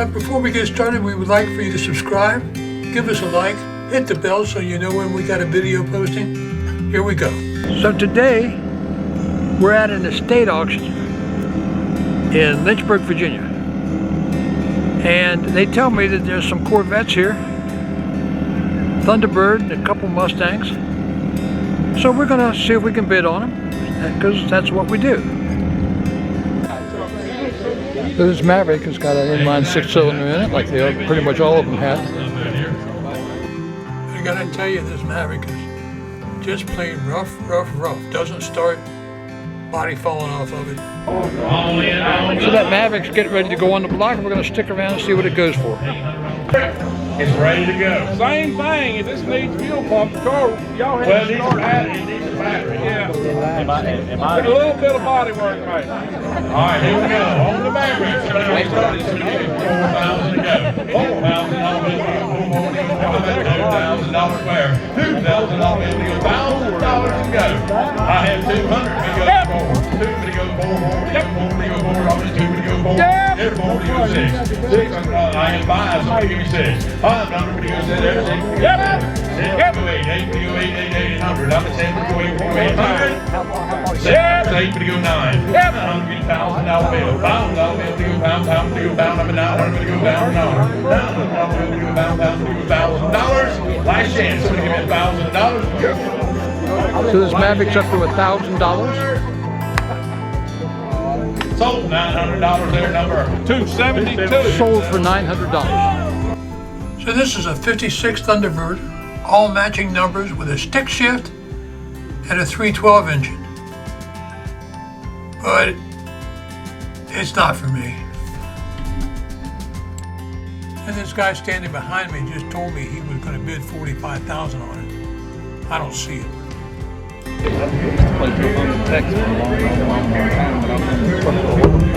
But before we get started, we would like for you to subscribe, give us a like, hit the bell so you know when we got a video posting. Here we go. So today, we're at an estate auction in Lynchburg, Virginia. And they tell me that there's some Corvettes here, Thunderbird and a couple Mustangs. So we're gonna see if we can bid on them, because that's what we do. So this Maverick has got an inline 6-cylinder in it, like pretty much all of them have. I gotta tell you, this Maverick is just plain rough. Doesn't start, body falling off of it. So that Maveric's getting ready to go on the block, and we're gonna stick around and see what it goes for. It's ready to go. Same thing. If this needs fuel pump, car, y'all have to start at it. It needs a battery. Yeah. Put a little bit of body work, mate. All right, here we go. On the Maverick. $4,000 to go. $4,000 fair. $2,000 to go. $1,000 to go. I have 200 to go forward. 2 to go forward. Yep. 4 to go forward. 2 to go forward. Yep. 4 to go 6. $600. I have 5, so give me 6. 500 to go 7. Yep. 7 to go 8. 8 to go 8. 800. I'm at 7 to go 8 to go 800. 7 to 8 to go 9. Yep. $100,000 bill. $1,000 bill to go pound to go pound. I'm at 900 to go pound. $900 to go pound to go $1,000. Last chance. Somebody give me $1,000. So this Maveric's up to $1,000. Sold $900 there, number 272. Sold for $900. So this is a 56 Thunderbird, all matching numbers with a stick shift and a 312 engine. But it's not for me. And this guy standing behind me just told me he was going to bid $45,000 on it. I don't see it. Text for a long time, but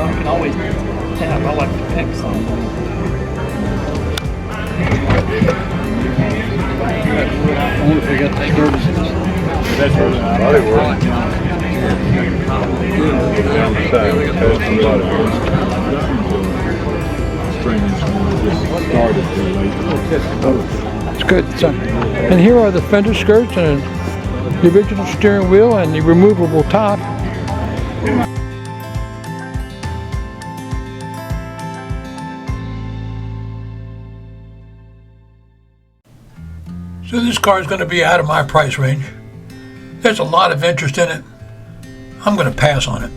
I can always tap. I like to text something. I wonder if we got the services. That's really not body work. It's good. So, and here are the fender skirts and the original steering wheel and the removable top. So this car is going to be out of my price range. There's a lot of interest in it. I'm going to pass on it.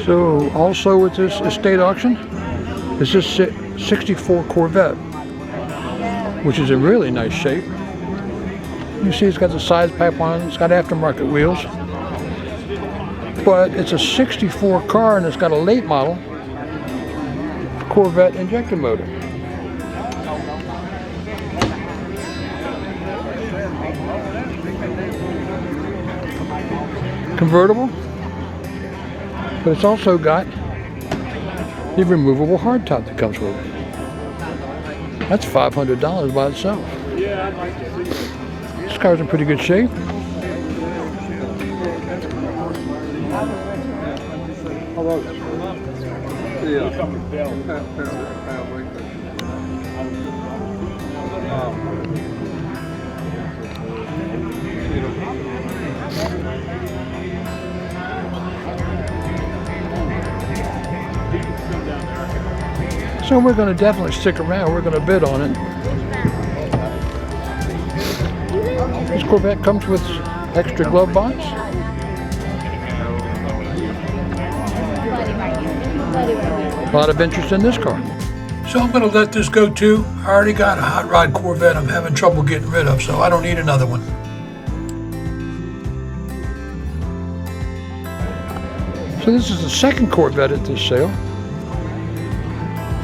So also with this estate auction is this 64 Corvette, which is in really nice shape. You see it's got the size pipe on it, it's got aftermarket wheels. But it's a 64 car and it's got a late model Corvette injector motor. Convertible. But it's also got the removable hardtop that comes with it. That's $500 by itself. This car's in pretty good shape. So we're going to definitely stick around. We're going to bid on it. This Corvette comes with extra glove box. A lot of interest in this car. So I'm going to let this go too. I already got a hot rod Corvette I'm having trouble getting rid of, so I don't need another one. So this is the second Corvette at this sale.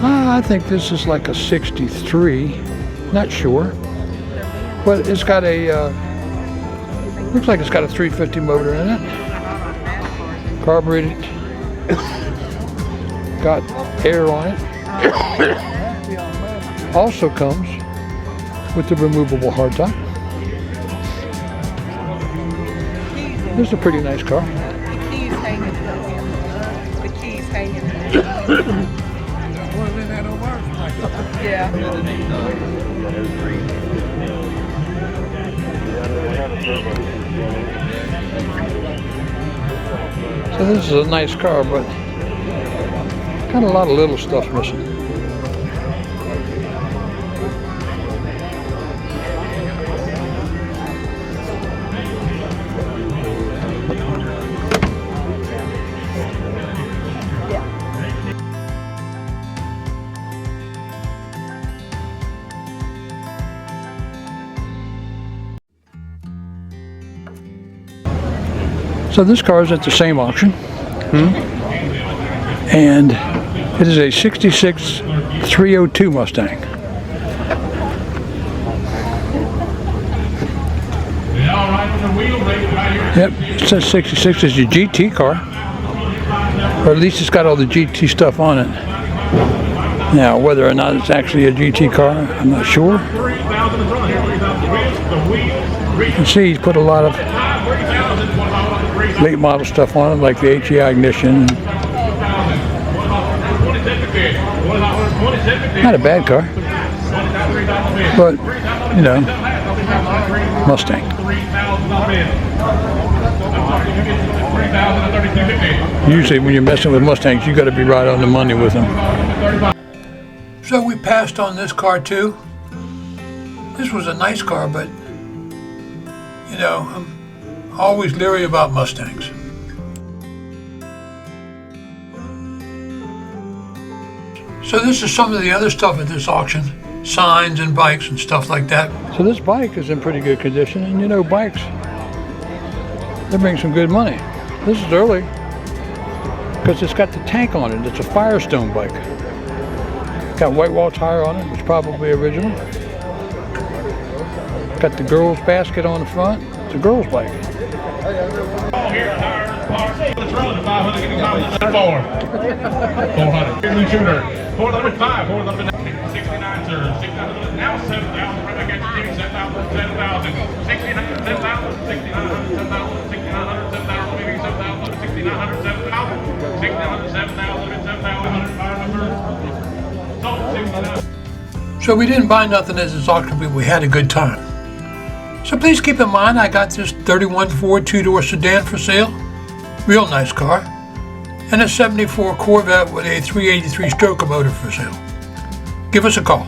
I think this is like a 63, not sure. But it's got a, looks like it's got a 350 motor in it. Carbureted. Got air on it. Also comes with the removable hardtop. This is a pretty nice car. The keys hanging from him. The keys hanging. Yeah. So this is a nice car, but got a lot of little stuff missing. So this car is at the same auction, and it is a 66 302 Mustang. Yep, it says 66 is your GT car, or at least it's got all the GT stuff on it. Now, whether or not it's actually a GT car, I'm not sure. You can see he's put a lot of late model stuff on it, like the HEI ignition. Not a bad car, but you know, Mustang. Usually when you're messing with Mustangs, you got to be right on the money with them. So we passed on this car too. This was a nice car, but you know, I'm always leery about Mustangs. So this is some of the other stuff at this auction, signs and bikes and stuff like that. So this bike is in pretty good condition, and you know, bikes, they bring some good money. This is early because it's got the tank on it. It's a Firestone bike. Got white wall tire on it, which is probably original. Got the girls basket on the front. It's a girls bike. 400. New shooter. 405. 469, sir. 6,900. Now 7,000. Right back at you. 7,000. 7,000. 69. 7,000. 6,900. 7,000. 6,900. 7,000. Maybe 7,000. 6,900. 7,000. 6,900. 7,000. 7,000. So we didn't buy nothing at this auction, but we had a good time. So please keep in mind, I got this 31 Ford two-door sedan for sale. Real nice car. And a 74 Corvette with a 383 stroker motor for sale. Give us a call.